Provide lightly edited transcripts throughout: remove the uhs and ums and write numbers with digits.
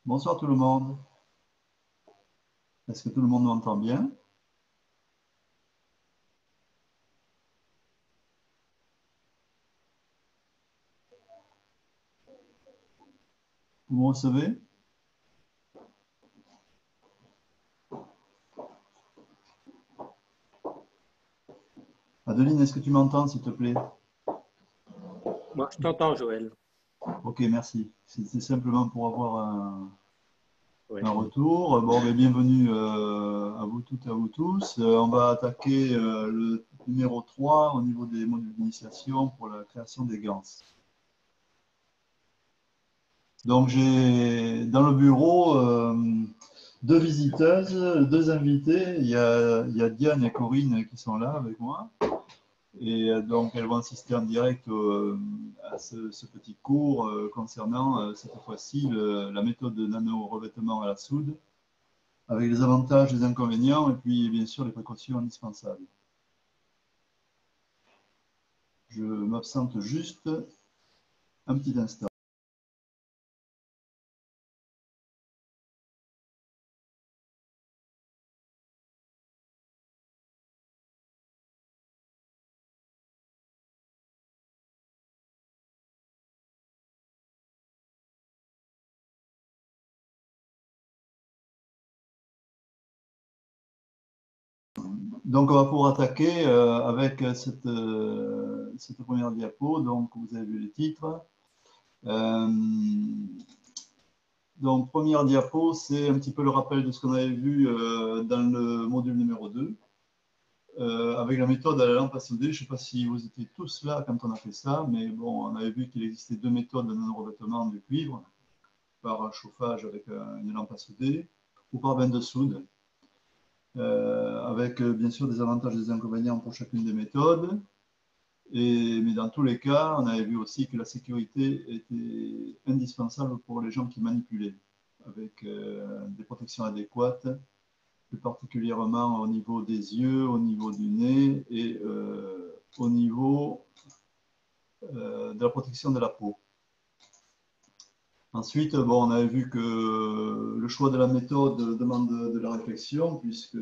Bonsoir tout le monde. Est-ce que tout le monde m'entend bien? Vous me recevez? Adeline, est-ce que tu m'entends, s'il te plaît? Moi, je t'entends, Joël. Ok, merci. C'est simplement pour avoir Oui. un retour. Bon, ben, bienvenue à vous toutes et à vous tous. On va attaquer le numéro 3 au niveau des modules d'initiation pour la création des GANs. Donc, j'ai dans le bureau deux visiteuses, deux invités. Il y a Diane et Corinne qui sont là avec moi. Et donc, elles vont assister en direct à ce petit cours concernant cette fois-ci la méthode de nano-revêtement à la soude, avec les avantages, les inconvénients et puis bien sûr les précautions indispensables. Je m'absente juste un petit instant. Donc, on va pouvoir attaquer avec cette première diapo. Donc, vous avez vu les titres. Euh, donc, première diapo, c'est un petit peu le rappel de ce qu'on avait vu dans le module numéro 2. Avec la méthode à la lampe à souder. Je ne sais pas si vous étiez tous là quand on a fait ça, mais bon, on avait vu qu'il existait deux méthodes de non-revêtement du cuivre, par chauffage avec une lampe à souder ou par bain de soude, avec bien sûr des avantages et des inconvénients pour chacune des méthodes. Mais dans tous les cas, on avait vu aussi que la sécurité était indispensable pour les gens qui manipulaient, avec des protections adéquates, plus particulièrement au niveau des yeux, au niveau du nez et au niveau de la protection de la peau. Ensuite, bon, on avait vu que le choix de la méthode demande de la réflexion, puisque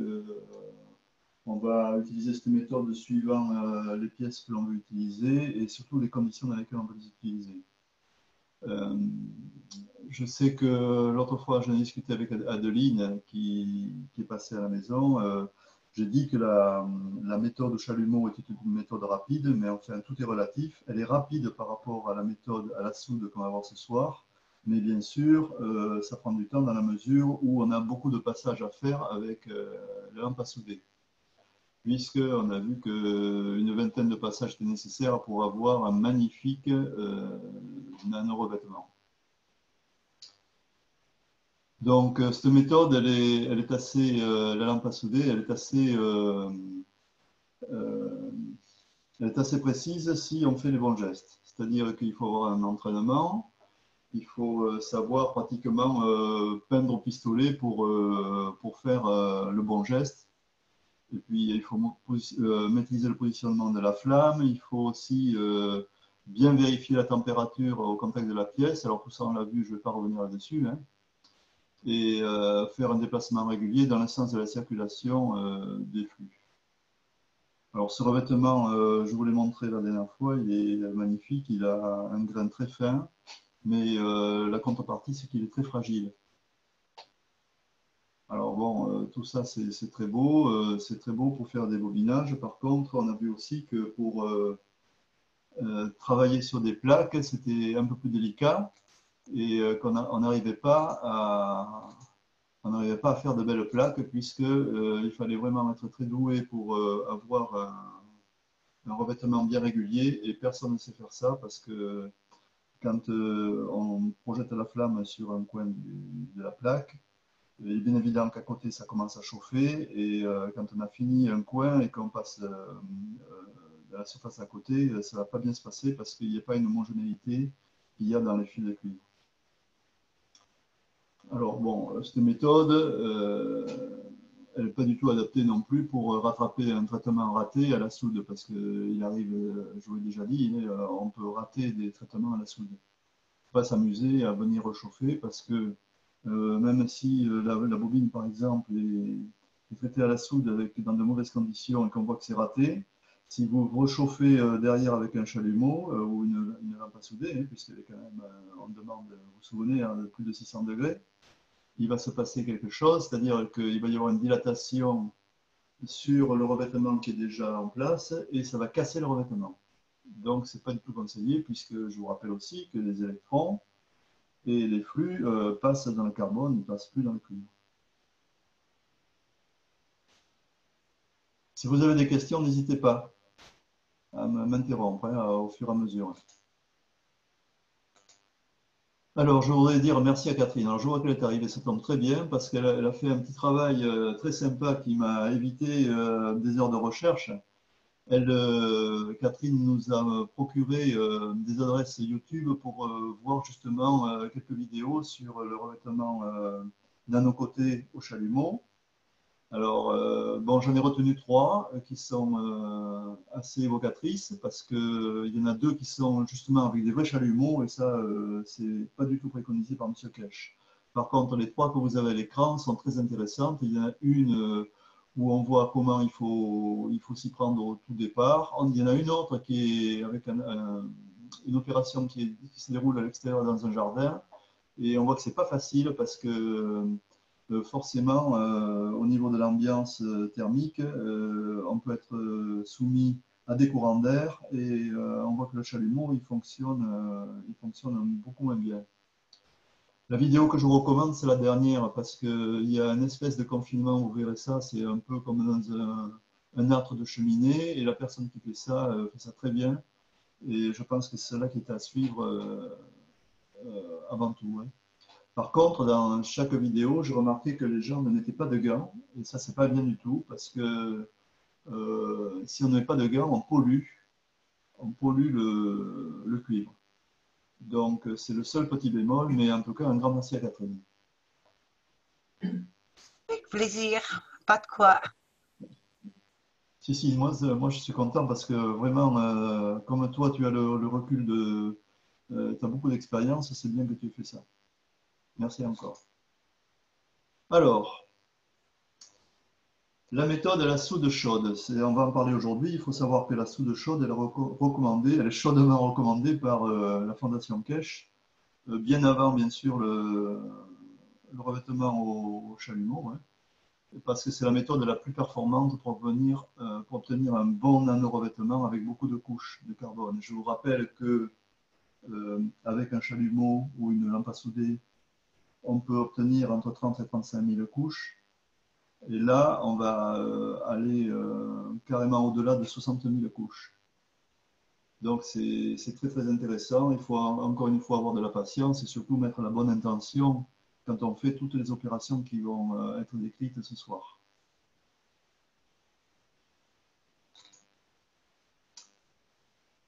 on va utiliser cette méthode suivant les pièces que l'on veut utiliser et surtout les conditions dans lesquelles on veut les utiliser. Je sais que l'autre fois, j'en ai discuté avec Adeline qui est passée à la maison. J'ai dit que la méthode chalumeau était une méthode rapide, mais enfin, tout est relatif. Elle est rapide par rapport à la méthode à la soude qu'on va voir ce soir, mais bien sûr, ça prend du temps dans la mesure où on a beaucoup de passages à faire avec la lampe à souder, puisqu'on a vu qu'une vingtaine de passages étaient nécessaires pour avoir un magnifique nano-revêtement. Donc, cette méthode, elle est assez, la lampe à souder, euh, elle est assez précise si on fait les bons gestes. C'est-à-dire qu'il faut avoir un entraînement, il faut savoir pratiquement peindre au pistolet pour faire le bon geste. Et puis, il faut maîtriser le positionnement de la flamme. Il faut aussi bien vérifier la température au contact de la pièce. Alors, tout ça, on l'a vu, je ne vais pas revenir là-dessus, hein. Et faire un déplacement régulier dans le sens de la circulation des flux. Alors ce revêtement, je vous l'ai montré la dernière fois, il est magnifique, il a un grain très fin, mais la contrepartie c'est qu'il est très fragile. Alors bon, tout ça c'est très beau pour faire des bobinages. Par contre, on a vu aussi que pour travailler sur des plaques, c'était un peu plus délicat et qu'on n'arrivait pas à faire de belles plaques puisque il fallait vraiment être très doué pour avoir un revêtement bien régulier et personne ne sait faire ça parce que quand on projette la flamme sur un coin de la plaque, il est bien évident qu'à côté ça commence à chauffer et quand on a fini un coin et qu'on passe de la surface à côté, ça ne va pas bien se passer parce qu'il n'y a pas une homogénéité qu'il y a dans les fils de cuivre. Alors bon, cette méthode, elle n'est pas du tout adaptée non plus pour rattraper un traitement raté à la soude, parce qu'il arrive, je vous l'ai déjà dit, on peut rater des traitements à la soude. Il ne faut pas s'amuser à venir rechauffer parce que même si la bobine, par exemple, est traitée à la soude dans de mauvaises conditions et qu'on voit que c'est raté, si vous rechauffez derrière avec un chalumeau ou une lampe à souder, hein, puisqu'elle est quand même, on demande, vous vous souvenez, hein, de plus de 600 degrés, il va se passer quelque chose, c'est-à-dire qu'il va y avoir une dilatation sur le revêtement qui est déjà en place et ça va casser le revêtement. Donc, ce n'est pas du tout conseillé, puisque je vous rappelle aussi que les électrons et les flux passent dans le carbone, ils ne passent plus dans le cuivre. Si vous avez des questions, n'hésitez pas à m'interrompre hein, au fur et à mesure. Alors, je voudrais dire merci à Catherine. Alors, je vois qu'elle est arrivée, ça tombe très bien, parce qu'elle a fait un petit travail très sympa qui m'a évité des heures de recherche. Catherine nous a procuré des adresses YouTube pour voir justement quelques vidéos sur le revêtement nanocoté au chalumeau. Alors, bon, j'en ai retenu 3 qui sont assez évocatrices parce qu'il y en a 2 qui sont justement avec des vrais chalumeaux et ça, c'est pas du tout préconisé par M. Kesch. Par contre, les 3 que vous avez à l'écran sont très intéressantes. Il y en a une où on voit comment il faut s'y prendre au tout départ. Il y en a une autre qui est avec une opération qui se déroule à l'extérieur dans un jardin. Et on voit que c'est pas facile parce que forcément, au niveau de l'ambiance thermique, on peut être soumis à des courants d'air et on voit que le chalumeau, il fonctionne beaucoup moins bien. La vidéo que je vous recommande, c'est la dernière parce qu'il y a une espèce de confinement, vous verrez ça, c'est un peu comme dans un âtre de cheminée et la personne qui fait ça très bien et je pense que c'est celle-là qui est à suivre avant tout. Hein. Par contre, dans chaque vidéo, j'ai remarqué que les gens ne mettaient pas de gants et ça, c'est pas bien du tout parce que si on ne met pas de gants, on pollue le cuivre. Donc, c'est le seul petit bémol, mais en tout cas, un grand merci à Catherine. Avec plaisir, pas de quoi. Si, moi je suis content parce que vraiment, comme toi, tu as le recul tu as beaucoup d'expérience, c'est bien que tu aies fait ça. Merci encore. Alors, la méthode à la soude chaude, on va en parler aujourd'hui. Il faut savoir que la soude chaude, elle est chaudement recommandée par la Fondation Kesch, bien avant, bien sûr, le revêtement au chalumeau, hein, parce que c'est la méthode la plus performante pour obtenir un bon nano-revêtement avec beaucoup de couches de carbone. Je vous rappelle que avec un chalumeau ou une lampe à souder, on peut obtenir entre 30 et 35 000 couches. Et là, on va aller carrément au-delà de 60 000 couches. Donc, c'est très, très intéressant. Il faut encore une fois avoir de la patience et surtout mettre la bonne intention quand on fait toutes les opérations qui vont être décrites ce soir.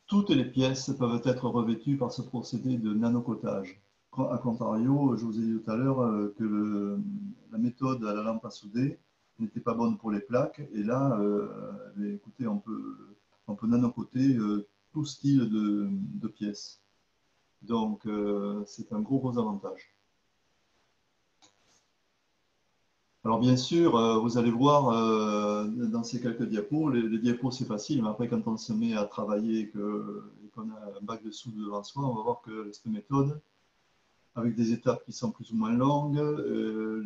Toutes les pièces peuvent être revêtues par ce procédé de nanocotage. A contrario, je vous ai dit tout à l'heure que la méthode à la lampe à souder n'était pas bonne pour les plaques. Et là, écoutez, on peut nanocoter tout style de pièces. Donc, c'est un gros avantage. Alors, bien sûr, vous allez voir dans ces quelques diapos, les diapos c'est facile, mais après, quand on se met à travailler et qu'on a un bac de soude devant soi, on va voir que cette méthode, avec des étapes qui sont plus ou moins longues,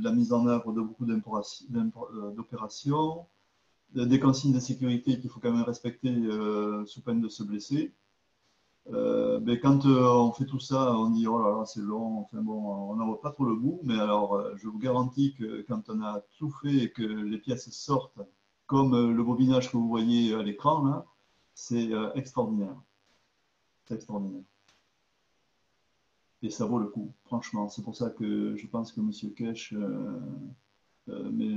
la mise en œuvre de beaucoup d'opérations, des consignes de sécurité qu'il faut quand même respecter sous peine de se blesser. Mais quand on fait tout ça, on dit oh là là, c'est long, enfin bon, on n'en voit pas trop le bout, mais alors je vous garantis que quand on a tout fait et que les pièces sortent, comme le bobinage que vous voyez à l'écran, là, c'est extraordinaire. C'est extraordinaire. Et ça vaut le coup, franchement. C'est pour ça que je pense que M. Kesch met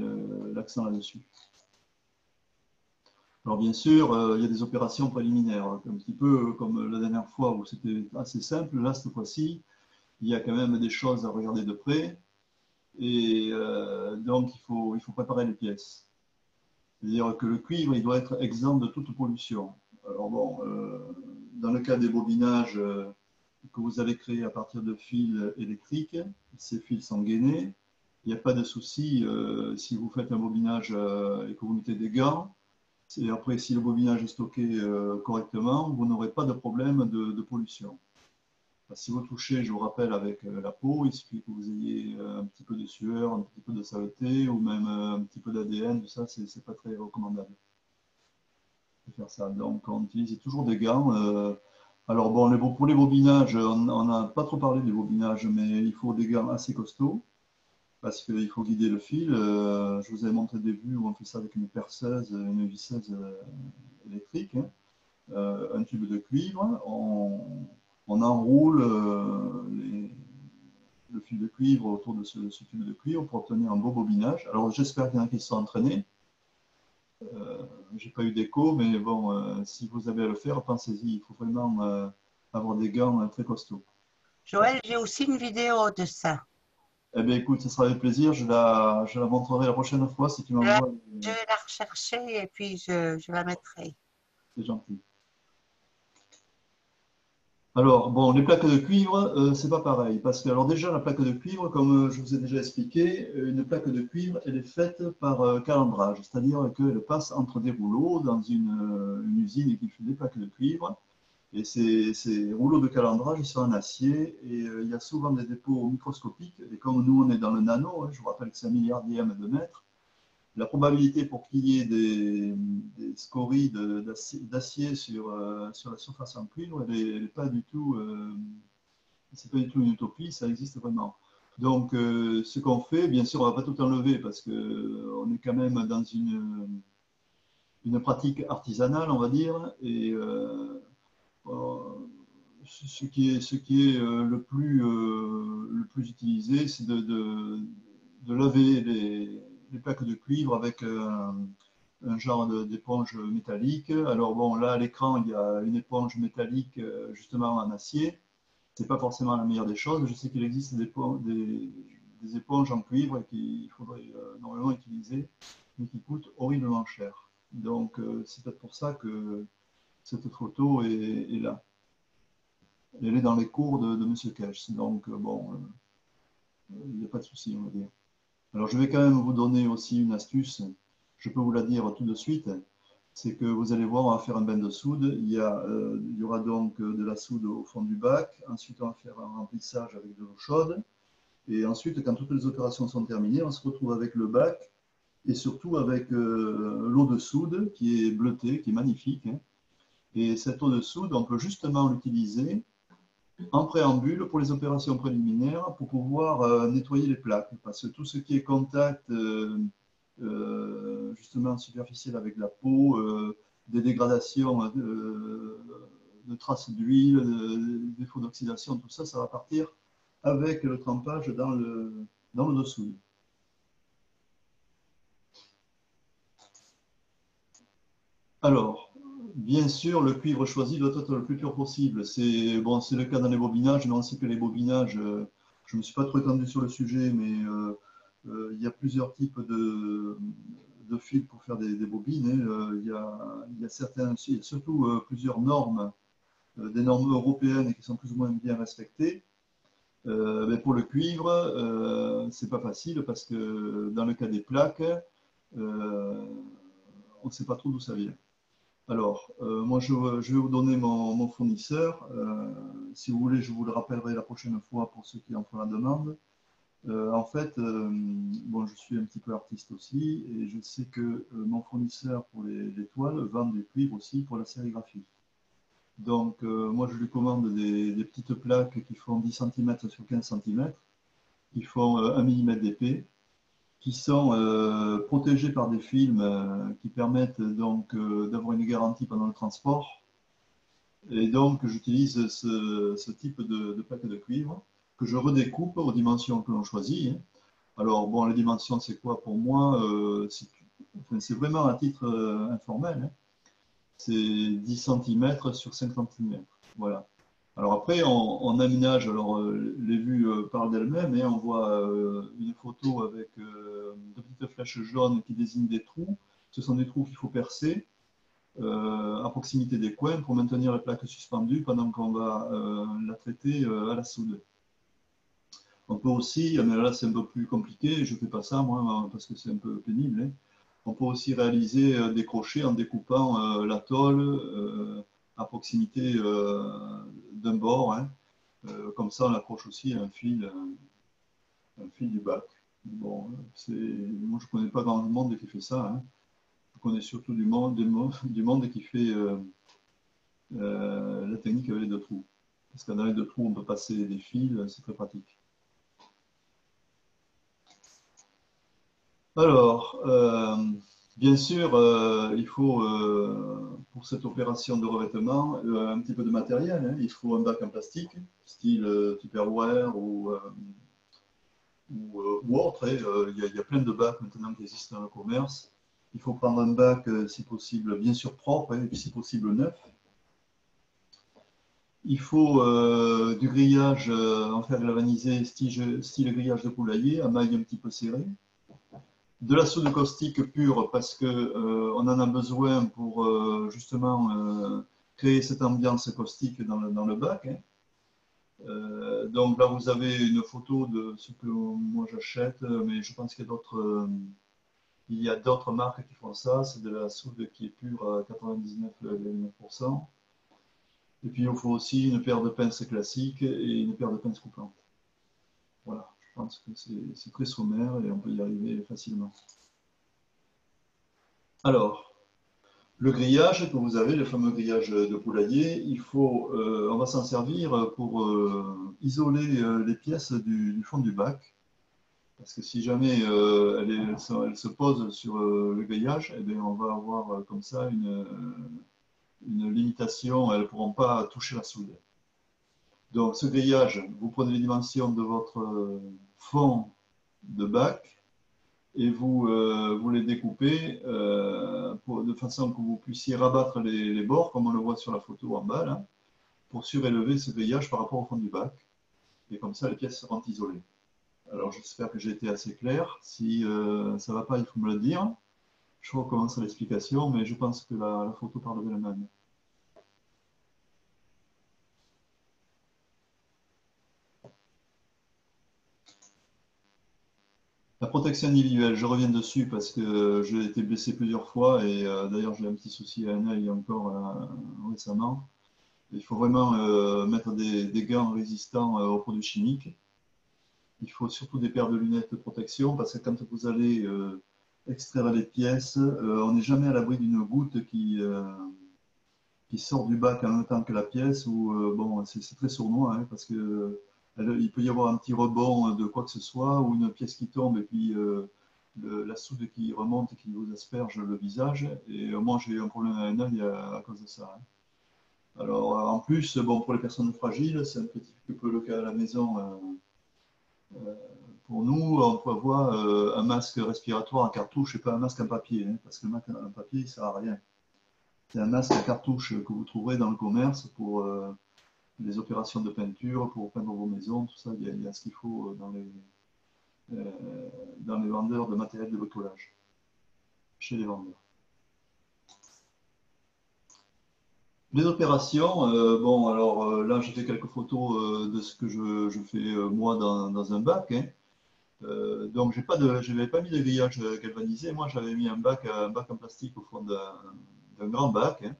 l'accent là-dessus. Alors bien sûr, il y a des opérations préliminaires, un petit peu comme la dernière fois où c'était assez simple. Là, cette fois-ci, il y a quand même des choses à regarder de près. Et donc, il faut préparer les pièces. C'est-à-dire que le cuivre, il doit être exempt de toute pollution. Alors bon, dans le cas des bobinages, que vous allez créer à partir de fils électriques. Ces fils sont gainés. Il n'y a pas de souci si vous faites un bobinage et que vous mettez des gants. Et après, si le bobinage est stocké correctement, vous n'aurez pas de problème de pollution. Si vous touchez, je vous rappelle, avec la peau, il suffit que vous ayez un petit peu de sueur, un petit peu de saleté ou même un petit peu d'ADN, tout ça, c'est pas très recommandable de faire ça. Donc, on utilise toujours des gants. Alors, bon, pour les bobinages, on n'a pas trop parlé des bobinages, mais il faut des gants assez costauds parce qu'il faut guider le fil. Je vous avais montré des vues où on fait ça avec une perceuse, une visseuse électrique, hein, un tube de cuivre. On enroule le fil de cuivre autour de ce tube de cuivre pour obtenir un beau bobinage. Alors j'espère qu'il y en a qui se sont entraînés. J'ai pas eu d'écho, mais bon, si vous avez à le faire, pensez-y, il faut vraiment avoir des gants très costauds. Joël, j'ai aussi une vidéo de ça. Eh bien écoute, ce sera avec plaisir, je la montrerai la prochaine fois si tu m'envoies. Je vais la rechercher et puis je la mettrai. C'est gentil. Alors, bon, les plaques de cuivre, c'est pas pareil. Parce que, alors déjà, la plaque de cuivre, comme je vous ai déjà expliqué, une plaque de cuivre, elle est faite par calendrage. C'est-à-dire qu'elle passe entre des rouleaux dans une usine qui fait des plaques de cuivre. Et ces rouleaux de calendrage, ils sont en acier. Et il y a souvent des dépôts microscopiques. Et comme nous, on est dans le nano, hein, je vous rappelle que c'est 1 milliardième de mètre, la probabilité pour qu'il y ait des scories d'acier sur la surface en cuivre, elle n'est pas du tout, c'est pas du tout une utopie, ça existe vraiment. Donc, ce qu'on fait, bien sûr, on ne va pas tout enlever parce qu'on est quand même dans une pratique artisanale, on va dire, et ce qui est le plus utilisé, c'est de laver les plaques de cuivre avec un genre d'éponge métallique. Alors bon, là à l'écran, il y a une éponge métallique justement en acier. C'est pas forcément la meilleure des choses. Je sais qu'il existe des éponges en cuivre qu'il faudrait normalement utiliser, mais qui coûtent horriblement cher. Donc c'est peut-être pour ça que cette photo est là. Elle est dans les cours de M. Kesch. Donc bon, il n'y a pas de souci, on va dire. Alors je vais quand même vous donner aussi une astuce. Je peux vous la dire tout de suite, c'est que vous allez voir, on va faire un bain de soude. Il y aura donc de la soude au fond du bac. Ensuite, on va faire un remplissage avec de l'eau chaude. Et ensuite, quand toutes les opérations sont terminées, on se retrouve avec le bac et surtout avec l'eau de soude qui est bleutée, qui est magnifique, hein. Et cette eau de soude, on peut justement l'utiliser en préambule pour les opérations préliminaires pour pouvoir nettoyer les plaques. Parce que tout ce qui est contact justement superficiel avec la peau, des dégradations de traces d'huile, défauts d'oxydation, tout ça, ça va partir avec le trempage dans l'eau de soude. Alors, bien sûr, le cuivre choisi doit être le plus pur possible. C'est bon, c'est le cas dans les bobinages, mais on sait que les bobinages, je ne me suis pas trop étendu sur le sujet, mais il y a plusieurs types de fils pour faire des bobines, hein. Il y a certains, surtout plusieurs normes, des normes européennes qui sont plus ou moins bien respectées. Mais pour le cuivre, c'est pas facile parce que dans le cas des plaques, on ne sait pas trop d'où ça vient. Alors, moi, je vais vous donner mon fournisseur. Si vous voulez, je vous le rappellerai la prochaine fois pour ceux qui en font la demande. En fait, bon, je suis un petit peu artiste aussi et je sais que mon fournisseur pour les toiles vend des cuivres aussi pour la sérigraphie. Donc, moi, je lui commande des petites plaques qui font 10 cm sur 15 cm, qui font 1 mm d'épais, qui sont protégés par des films qui permettent donc d'avoir une garantie pendant le transport. Et donc, j'utilise ce type de plaque de cuivre que je redécoupe aux dimensions que l'on choisit, hein. Alors, bon, les dimensions, c'est quoi pour moi? C'est vraiment à titre informel, hein. C'est 10 cm sur 5 cm. Voilà. Alors après, on aménage, alors les vues parlent d'elles-mêmes, et on voit une photo avec de petites flèches jaunes qui désignent des trous. Ce sont des trous qu'il faut percer. à proximité des coins pour maintenir la plaque suspendue pendant qu'on va la traiter à la soude. On peut aussi, mais là c'est un peu plus compliqué, je ne fais pas ça moi parce que c'est un peu pénible, hein. On peut aussi réaliser des crochets en découpant la tôle à proximité d'un bord, hein. Comme ça on accroche aussi un fil du bac. Bon, moi je ne connais pas grand monde qui fait ça, hein. Je connais surtout du monde qui fait la technique avec les deux trous. Parce qu'avec les deux trous on peut passer des fils, c'est très pratique. Alors, bien sûr, il faut, pour cette opération de revêtement, un petit peu de matériel, hein. Il faut un bac en plastique, style Tupperware ou autre, hein. Il y a plein de bacs maintenant qui existent dans le commerce. Il faut prendre un bac, si possible, bien sûr propre, hein, et puis si possible neuf. Il faut du grillage en fer galvanisé, style grillage de poulailler, à maille un petit peu serrée. De la soude caustique pure parce qu'on en a besoin pour justement créer cette ambiance caustique dans le bac, hein. Donc là vous avez une photo de ce que moi j'achète, mais je pense qu'il y a d'autres marques qui font ça. C'est de la soude qui est pure à 99,9%. Et puis il faut aussi une paire de pinces classiques et une paire de pinces coupantes. Voilà, je pense que c'est très sommaire et on peut y arriver facilement. Alors, le grillage que vous avez, le fameux grillage de poulailler, on va s'en servir pour isoler les pièces du fond du bac. Parce que si jamais elle se pose sur le grillage, eh bien, on va avoir comme ça une limitation, elles ne pourront pas toucher la soude. Donc ce grillage, vous prenez les dimensions de votre fond de bac, et vous les découpez de façon que vous puissiez rabattre les bords, comme on le voit sur la photo en bas, là, pour surélever ce grillage par rapport au fond du bac. Et comme ça, les pièces seront isolées. Alors j'espère que j'ai été assez clair. Si ça ne va pas, il faut me le dire. Je recommence l'explication, mais je pense que la photo parle d'elle-même. La protection individuelle, je reviens dessus parce que j'ai été blessé plusieurs fois et d'ailleurs j'ai un petit souci à un œil encore récemment. Il faut vraiment mettre des gants résistants aux produits chimiques. Il faut surtout des paires de lunettes de protection parce que quand vous allez extraire les pièces, on n'est jamais à l'abri d'une goutte qui sort du bac en même temps que la pièce. Ou bon, c'est très sournois, hein, parce que il peut y avoir un petit rebond de quoi que ce soit ou une pièce qui tombe et puis la soude qui remonte et qui vous asperge le visage. Et moi, j'ai eu un problème à un œil à cause de ça, hein. Alors, en plus, bon, pour les personnes fragiles, c'est un petit peu le cas à la maison. Pour nous, on peut avoir un masque respiratoire en cartouche et pas un masque en papier, hein, parce que le masque en papier, ça ne sert à rien. C'est un masque à cartouche que vous trouverez dans le commerce pour les opérations de peinture, pour peindre vos maisons, tout ça. Il y a ce qu'il faut dans les vendeurs de matériel de bricolage, chez les vendeurs. Les opérations, bon, alors là, j'ai fait quelques photos de ce que je fais moi dans un bac, hein. Donc, je n'avais pas mis de grillage galvanisé. Moi, j'avais mis un bac en plastique au fond d'un grand bac, hein.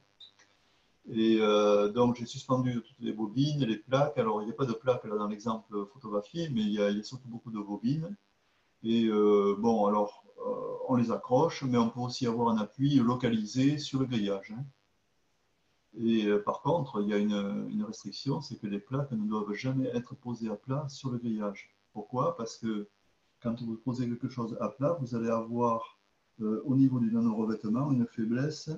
Et donc, j'ai suspendu toutes les bobines, les plaques. Alors, il n'y a pas de plaques là dans l'exemple photographié, mais il y a surtout beaucoup de bobines. Et bon, alors, on les accroche, mais on peut aussi avoir un appui localisé sur le grillage, hein. Et par contre, il y a une restriction, c'est que les plaques ne doivent jamais être posées à plat sur le grillage. Pourquoi? Parce que quand vous posez quelque chose à plat, vous allez avoir au niveau du nano-revêtement une faiblesse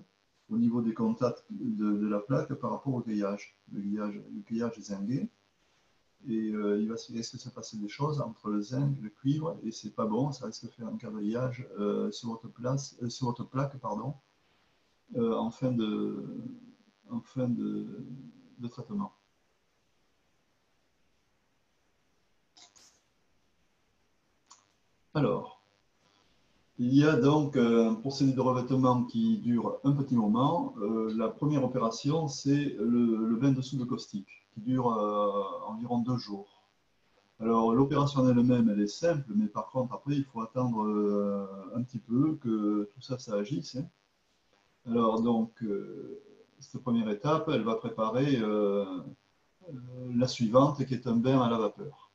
au niveau des contacts de la plaque par rapport au grillage. Le grillage est zingué et il risque de se passer des choses entre le zinc, le cuivre, et c'est pas bon, ça risque de faire un quadrillage sur votre plaque, pardon, en fin de traitement. Alors, Il y a donc un procédé de revêtement qui dure un petit moment. La première opération, c'est le bain de soude caustique, qui dure environ 2 jours. Alors, l'opération en elle-même, elle est simple, mais par contre, après, il faut attendre un petit peu que tout ça, ça agisse, hein. Alors, donc, cette première étape, elle va préparer la suivante, qui est un bain à la vapeur.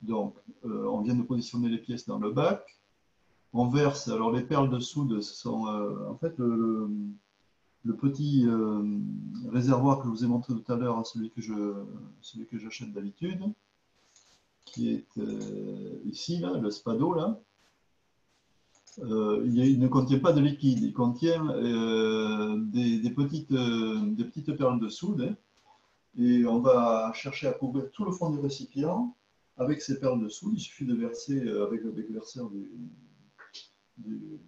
Donc, on vient de positionner les pièces dans le bac. On verse, alors les perles de soude, ce sont en fait le petit réservoir que je vous ai montré tout à l'heure, celui que j'achète d'habitude, qui est ici, là, le spado, là. Il ne contient pas de liquide, il contient des petites perles de soude, hein, et on va chercher à couvrir tout le fond du récipient avec ces perles de soude. Il suffit de verser avec le verseur du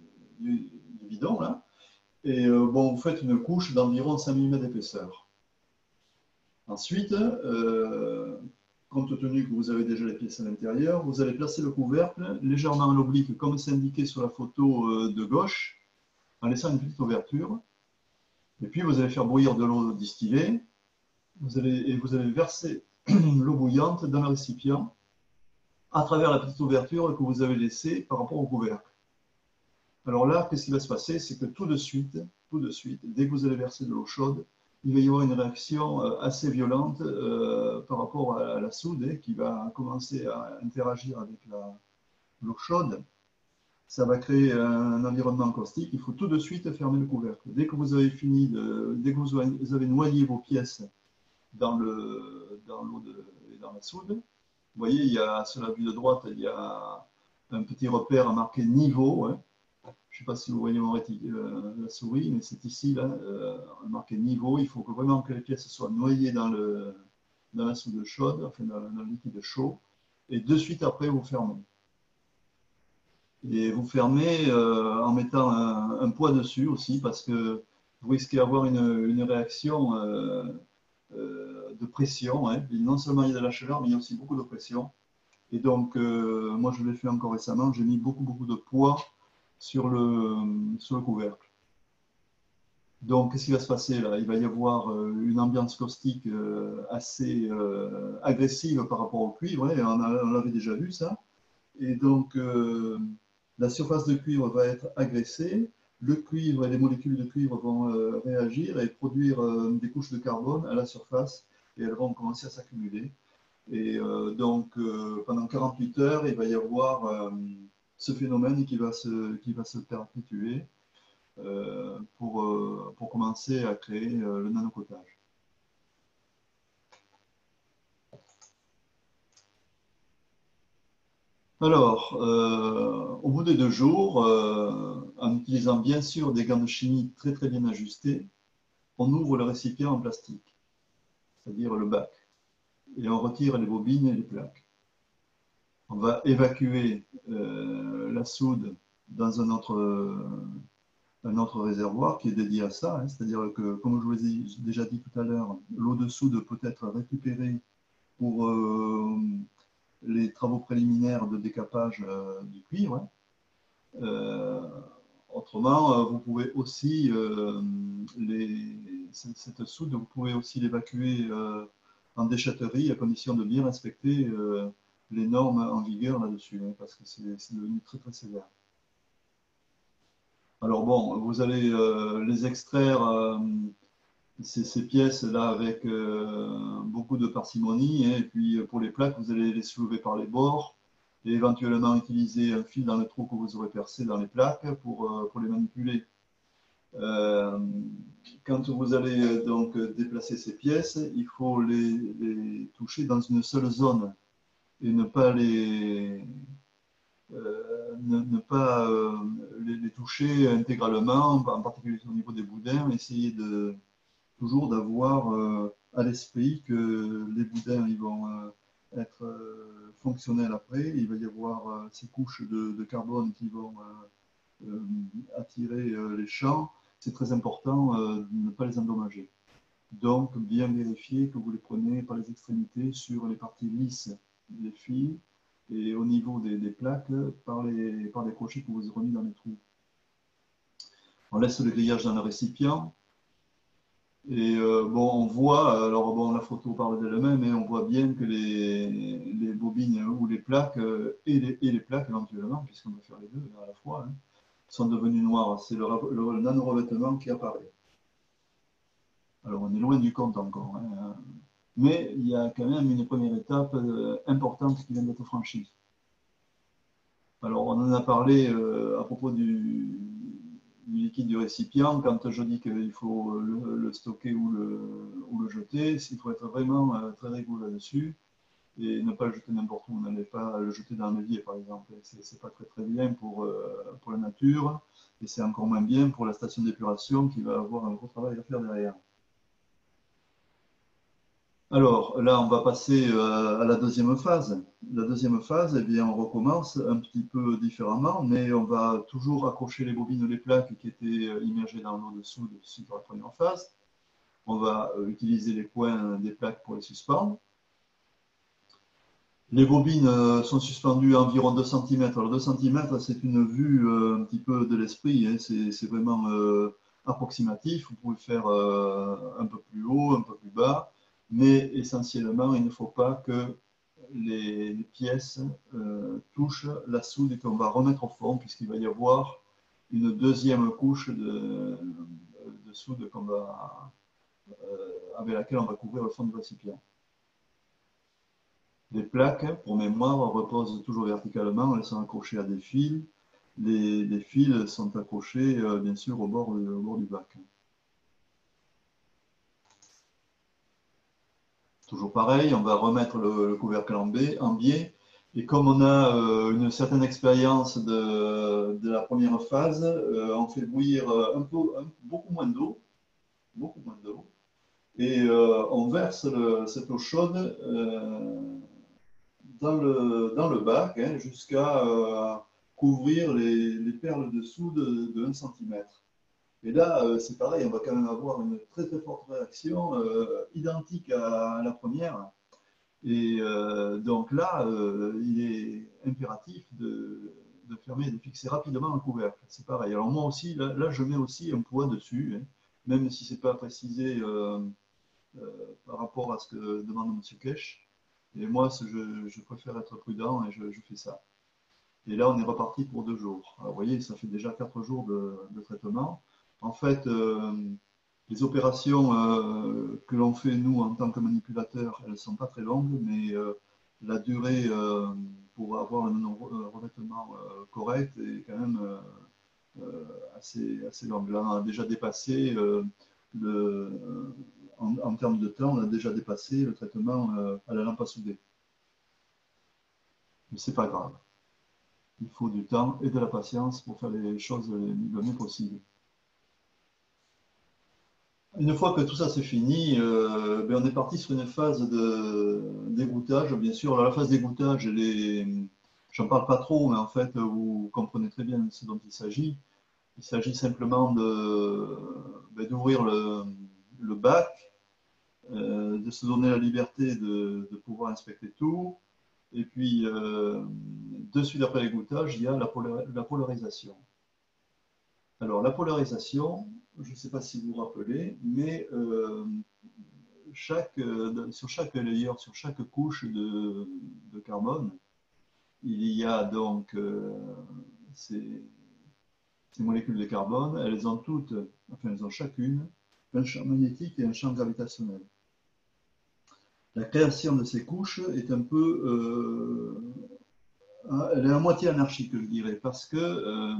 bidon, là. Et bon, vous faites une couche d'environ 5 mm d'épaisseur. Ensuite, compte tenu que vous avez déjà les pièces à l'intérieur, vous allez placer le couvercle légèrement à l'oblique, comme c'est indiqué sur la photo de gauche, en laissant une petite ouverture. Et puis, vous allez faire bouillir de l'eau distillée. Vous allez verser l'eau bouillante dans le récipient à travers la petite ouverture que vous avez laissée par rapport au couvercle. Alors là, qu'est-ce qui va se passer? C'est que tout de suite, dès que vous allez verser de l'eau chaude, il va y avoir une réaction assez violente par rapport à la soude, qui va commencer à interagir avec l'eau chaude. Ça va créer un environnement caustique. Il faut tout de suite fermer le couvercle. Dès que vous avez fini, dès que vous avez noyé vos pièces dans l'eau et dans la soude, vous voyez, il y a sur la vue de droite, il y a un petit repère marqué niveau, hein. Je ne sais pas si vous voyez la souris, mais c'est ici, là, marqué niveau. Il faut vraiment que les pièces soient noyées dans la soude chaude, enfin dans le liquide chaud. Et de suite après, vous fermez. Et vous fermez en mettant un poids dessus aussi, parce que vous risquez d'avoir une réaction de pression, hein. Non seulement il y a de la chaleur, mais il y a aussi beaucoup de pression. Et donc, moi, je l'ai fait encore récemment, j'ai mis beaucoup de poids sur le couvercle. Donc, qu'est-ce qui va se passer là? Il va y avoir une ambiance caustique assez agressive par rapport au cuivre, hein, on l'avait déjà vu ça. Et donc, la surface de cuivre va être agressée, le cuivre et les molécules de cuivre vont réagir et produire des couches de carbone à la surface, et elles vont commencer à s'accumuler. Et donc, pendant 48 heures, il va y avoir ce phénomène qui va se perpétuer pour commencer à créer le nanocotage. Alors, au bout des 2 jours, en utilisant bien sûr des gants de chimie très bien ajustés, on ouvre le récipient en plastique, c'est-à-dire le bac, et on retire les bobines et les plaques. On va évacuer la soude dans un autre réservoir qui est dédié à ça, hein. C'est-à-dire que, comme je vous ai déjà dit tout à l'heure, l'eau de soude peut être récupérée pour les travaux préliminaires de décapage du cuivre, hein. Autrement, vous pouvez aussi, cette soude, vous pouvez aussi l'évacuer en déchetterie à condition de bien respecter les normes en vigueur là-dessus, hein, parce que c'est devenu très sévère. Alors bon, vous allez les extraire, ces pièces-là, avec beaucoup de parcimonie, hein, et puis pour les plaques, vous allez les soulever par les bords, et éventuellement utiliser un fil dans le trou que vous aurez percé dans les plaques pour les manipuler. Quand vous allez donc déplacer ces pièces, il faut les toucher dans une seule zone et ne pas les toucher intégralement, en particulier au niveau des boudins. Essayer toujours d'avoir à l'esprit que les boudins ils vont être fonctionnels après. Il va y avoir ces couches de carbone qui vont attirer les champs. C'est très important de ne pas les endommager. Donc, bien vérifier que vous les prenez par les extrémités sur les parties lisses des fils et au niveau des plaques par les crochets que vous avez remis dans les trous. On laisse le grillage dans le récipient. Et bon, on voit, alors bon, la photo parle d'elle-même, mais on voit bien que les bobines ou les plaques, et les plaques éventuellement, puisqu'on peut faire les deux à la fois, hein, sont devenues noires. C'est le nano-revêtement qui apparaît. Alors on est loin du compte encore, hein, mais il y a quand même une première étape importante qui vient d'être franchie. Alors on en a parlé à propos du liquide du récipient. Quand je dis qu'il faut le stocker ou le jeter, il faut être vraiment très rigoureux là-dessus et ne pas le jeter n'importe où. N'allez pas le jeter dans l'évier, par exemple. C'est pas très bien pour la nature et c'est encore moins bien pour la station d'épuration qui va avoir un gros travail à faire derrière. Alors là, on va passer à la deuxième phase. La deuxième phase, eh bien, on recommence un petit peu différemment, mais on va toujours accrocher les bobines, les plaques qui étaient immergées dans l'eau dessous de la première phase. On va utiliser les points des plaques pour les suspendre. Les bobines sont suspendues à environ 2 cm. Alors 2 cm, c'est une vue un petit peu de l'esprit, hein. C'est vraiment approximatif. Vous pouvez faire un peu plus haut, un peu plus bas. Mais essentiellement, il ne faut pas que les pièces touchent la soude qu'on va remettre au fond, puisqu'il va y avoir une deuxième couche de soude avec laquelle on va couvrir le fond du récipient. Les plaques, pour mémoire, reposent toujours verticalement, elles sont accrochées à des fils. Les fils sont accrochés, bien sûr, au bord du bac. Toujours pareil, on va remettre le couvercle en biais. Et comme on a une certaine expérience de la première phase, on fait bouillir beaucoup moins d'eau. Et on verse cette eau chaude dans le bac, hein, jusqu'à couvrir les perles de soude de 1 cm. Et là, c'est pareil, on va quand même avoir une très très forte réaction, identique à la première. Et donc là, il est impératif de fermer et de fixer rapidement le couvercle. C'est pareil. Alors moi aussi, là, je mets aussi un poids dessus, hein, même si ce n'est pas précisé par rapport à ce que demande M. Kesch. Et moi, je préfère être prudent et je fais ça. Et là, on est reparti pour 2 jours. Alors, vous voyez, ça fait déjà 4 jours de traitement. En fait, les opérations que l'on fait, nous, en tant que manipulateurs, elles ne sont pas très longues, mais la durée pour avoir un revêtement correct est quand même assez longue. Là, on a déjà dépassé, en termes de temps, on a déjà dépassé le traitement à la lampe à souder. Mais ce n'est pas grave. Il faut du temps et de la patience pour faire les choses le mieux possible. Une fois que tout ça c'est fini, on est parti sur une phase d'égouttage. Bien sûr, alors, la phase d'égouttage, j'en parle pas trop, mais en fait, vous comprenez très bien ce dont il s'agit. Il s'agit simplement d'ouvrir le bac, de se donner la liberté de pouvoir inspecter tout. Et puis, de suite après l'égouttage, il y a la polarisation. Alors, la polarisation, je ne sais pas si vous vous rappelez, mais sur chaque layer, sur chaque couche de carbone, il y a donc ces molécules de carbone. Elles ont toutes, enfin elles ont chacune, un champ magnétique et un champ gravitationnel. La création de ces couches est un peu... elle est à moitié anarchique, je dirais, parce que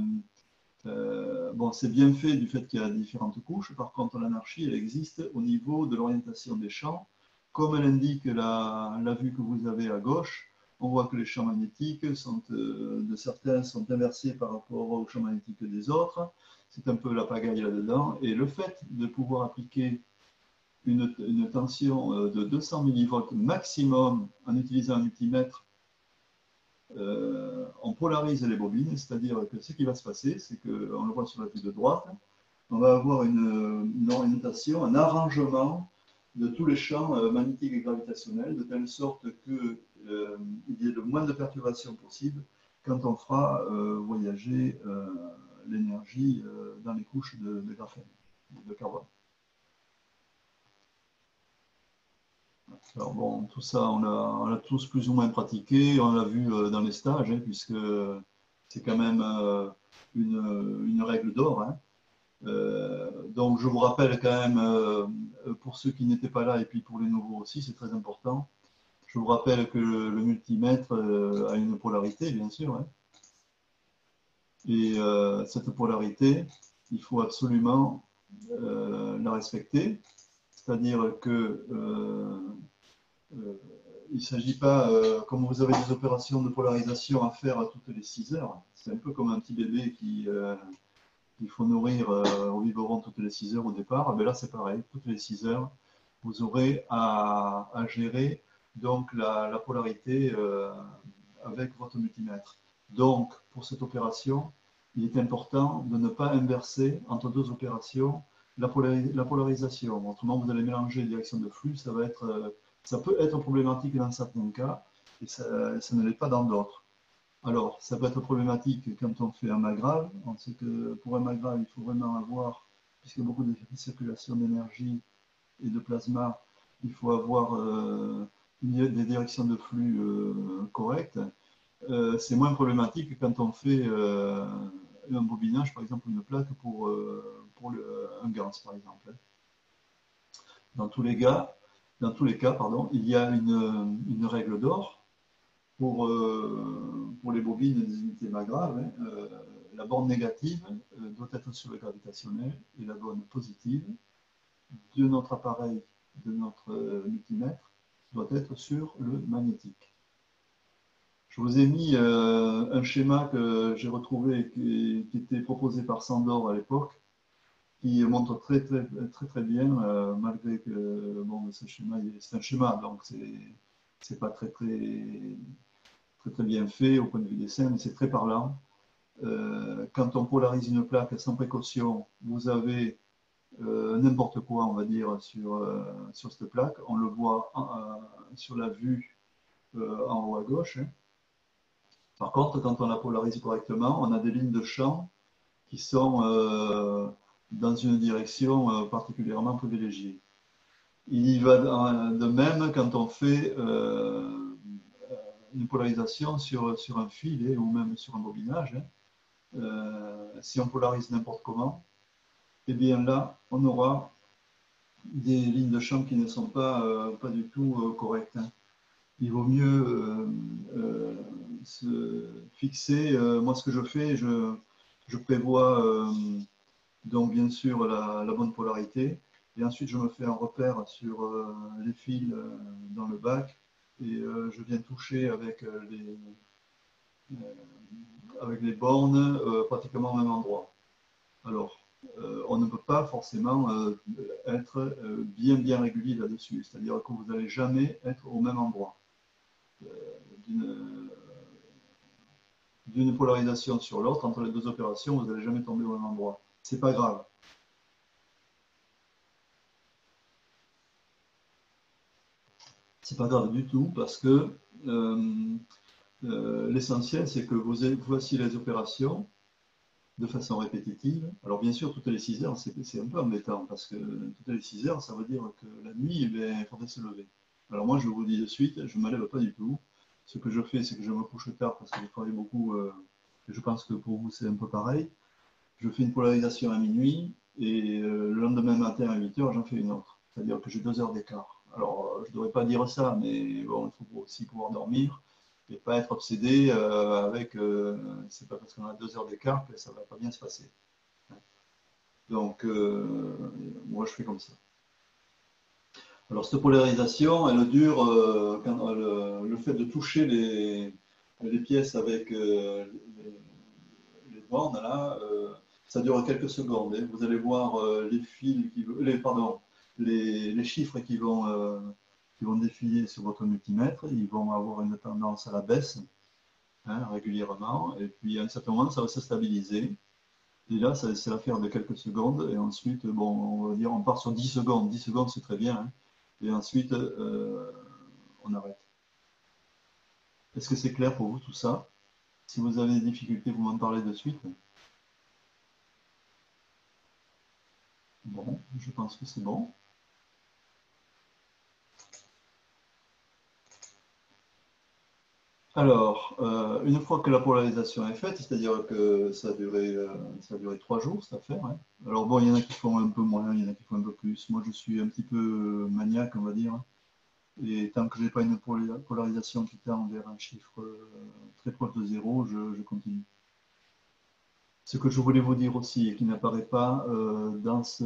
bon, c'est bien fait du fait qu'il y a différentes couches. Par contre, l'anarchie, elle existe au niveau de l'orientation des champs. Comme elle indique la vue que vous avez à gauche, on voit que les champs magnétiques de certains sont inversés par rapport aux champs magnétiques des autres. C'est un peu la pagaille là-dedans. Et le fait de pouvoir appliquer une tension de 200 millivolts maximum en utilisant un multimètre, on polarise les bobines, c'est-à-dire que ce qui va se passer, c'est qu'on le voit sur la vue de droite, on va avoir une orientation, un arrangement de tous les champs magnétiques et gravitationnels, de telle sorte que il y ait le moins de perturbations possible quand on fera voyager l'énergie dans les couches de graphène, de carbone. Alors bon, tout ça, on l'a tous plus ou moins pratiqué, on l'a vu dans les stages, hein, puisque c'est quand même une règle d'or. Hein. Donc je vous rappelle quand même, pour ceux qui n'étaient pas là et puis pour les nouveaux aussi, c'est très important. Je vous rappelle que le multimètre a une polarité, bien sûr. Hein. Et cette polarité, il faut absolument la respecter. C'est-à-dire que il ne s'agit pas, comme vous avez des opérations de polarisation à faire toutes les 6 heures, c'est un peu comme un petit bébé qu'il faut nourrir au biberon toutes les 6 heures au départ. Mais là, c'est pareil, toutes les 6 heures, vous aurez à gérer donc la polarité avec votre multimètre. Donc, pour cette opération, il est important de ne pas inverser entre deux opérations la polarisation. Autrement, vous allez mélanger les directions de flux, ça peut être problématique dans certains cas, et ça ne l'est pas dans d'autres. Alors, ça peut être problématique quand on fait un MAGRAV. On sait que pour un MAGRAV, il faut vraiment avoir, puisqu'il y a beaucoup de circulation d'énergie et de plasma, il faut avoir des directions de flux correctes. C'est moins problématique quand on fait un bobinage, par exemple, une plaque pour un GANS, par exemple. Dans tous les cas, il y a une règle d'or pour les bobines des unités MAGRAV. Hein. La borne négative doit être sur le gravitationnel et la borne positive de notre appareil, de notre multimètre, doit être sur le magnétique. Je vous ai mis un schéma que j'ai retrouvé qui était proposé par Sandor à l'époque, qui montre très bien, malgré que bon, ce schéma, c'est un schéma, donc c'est pas très bien fait au point de vue dessin, mais c'est très parlant. Quand on polarise une plaque sans précaution, vous avez n'importe quoi, on va dire, sur cette plaque. On le voit sur la vue en haut à gauche. Hein. Par contre, quand on la polarise correctement, on a des lignes de champ qui sont dans une direction particulièrement privilégiée. Il y va de même quand on fait une polarisation sur un filet ou même sur un bobinage. Hein. Si on polarise n'importe comment, eh bien là, on aura des lignes de champ qui ne sont pas du tout correctes. Hein. Il vaut mieux se fixer. Moi, ce que je fais, je prévois donc bien sûr la bonne polarité. Et ensuite, je me fais un repère sur les fils dans le bac et je viens toucher avec les bornes pratiquement au même endroit. Alors, on ne peut pas forcément être bien régulier là-dessus. C'est-à-dire que vous n'allez jamais être au même endroit. D'une polarisation sur l'autre, entre les deux opérations, vous n'allez jamais tomber au même endroit. C'est pas grave. C'est pas grave du tout parce que l'essentiel, c'est que vous fassiez les opérations de façon répétitive. Alors bien sûr, toutes les 6 heures, c'est un peu embêtant parce que toutes les 6 heures, ça veut dire que la nuit, il faudrait se lever. Alors moi, je vous dis de suite, je ne me lève pas du tout. Ce que je fais, c'est que je me couche tard parce que je travaille beaucoup. Je pense que pour vous, c'est un peu pareil. Je fais une polarisation à minuit et le lendemain matin à 8 heures, j'en fais une autre. C'est-à-dire que j'ai 2 heures d'écart. Alors, je ne devrais pas dire ça, mais bon, il faut aussi pouvoir dormir et pas être obsédé avec. C'est pas parce qu'on a 2 heures d'écart que ça ne va pas bien se passer. Donc, moi, je fais comme ça. Alors, cette polarisation, elle dure quand le fait de toucher les pièces avec les bornes, là, ça dure quelques secondes. Hein. Vous allez voir les fils, les chiffres qui vont défiler sur votre multimètre. Ils vont avoir une tendance à la baisse hein, régulièrement. Et puis, à un certain moment, ça va se stabiliser. Et là, c'est l'affaire de quelques secondes. Et ensuite, bon, on va dire, on part sur 10 secondes. 10 secondes, c'est très bien. Hein. Et ensuite, on arrête. Est-ce que c'est clair pour vous tout ça? Si vous avez des difficultés, vous m'en parlez de suite. Bon, je pense que c'est bon. Alors, une fois que la polarisation est faite, c'est-à-dire que ça a duré 3 jours cette affaire, hein. Alors bon, il y en a qui font un peu moins, il y en a qui font un peu plus. Moi, je suis un petit peu maniaque, on va dire. Et tant que je n'ai pas une polarisation qui tend vers un chiffre très proche de 0, je continue. Ce que je voulais vous dire aussi, et qui n'apparaît pas dans ces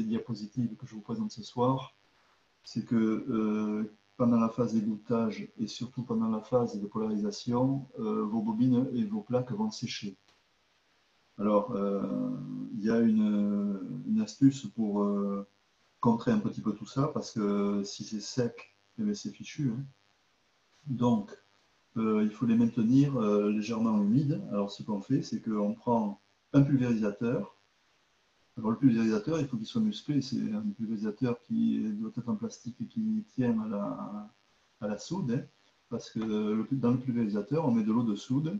diapositives que je vous présente ce soir, c'est que pendant la phase d'égouttage et surtout pendant la phase de polarisation, vos bobines et vos plaques vont sécher. Alors, il y a une astuce pour contrer un petit peu tout ça, parce que si c'est sec, eh bien, c'est fichu, hein. Donc, il faut les maintenir légèrement humides. Alors, ce qu'on fait, c'est qu'on prend un pulvérisateur. Alors, le pulvérisateur, il faut qu'il soit musclé. C'est un pulvérisateur qui doit être en plastique et qui tient à la soude, hein, parce que dans le pulvérisateur, on met de l'eau de soude.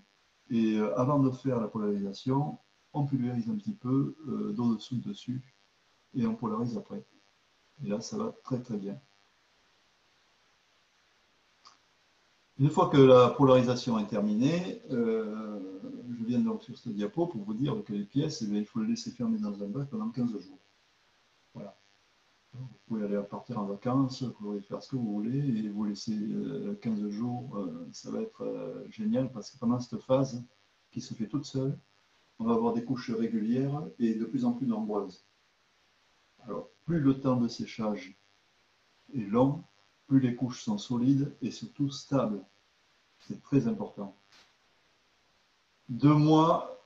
Et avant de faire la polarisation, on pulvérise un petit peu d'eau de soude dessus et on polarise après. Et là, ça va très très bien. Une fois que la polarisation est terminée, je viens donc sur cette diapo pour vous dire que les pièces, eh bien, il faut les laisser fermer dans un bac pendant 15 jours. Voilà. Vous pouvez aller partir en vacances, vous pouvez faire ce que vous voulez et vous laisser 15 jours. Ça va être génial parce que pendant cette phase qui se fait toute seule, on va avoir des couches régulières et de plus en plus nombreuses. Alors, plus le temps de séchage est long, plus les couches sont solides et surtout stables. C'est très important. 2 mois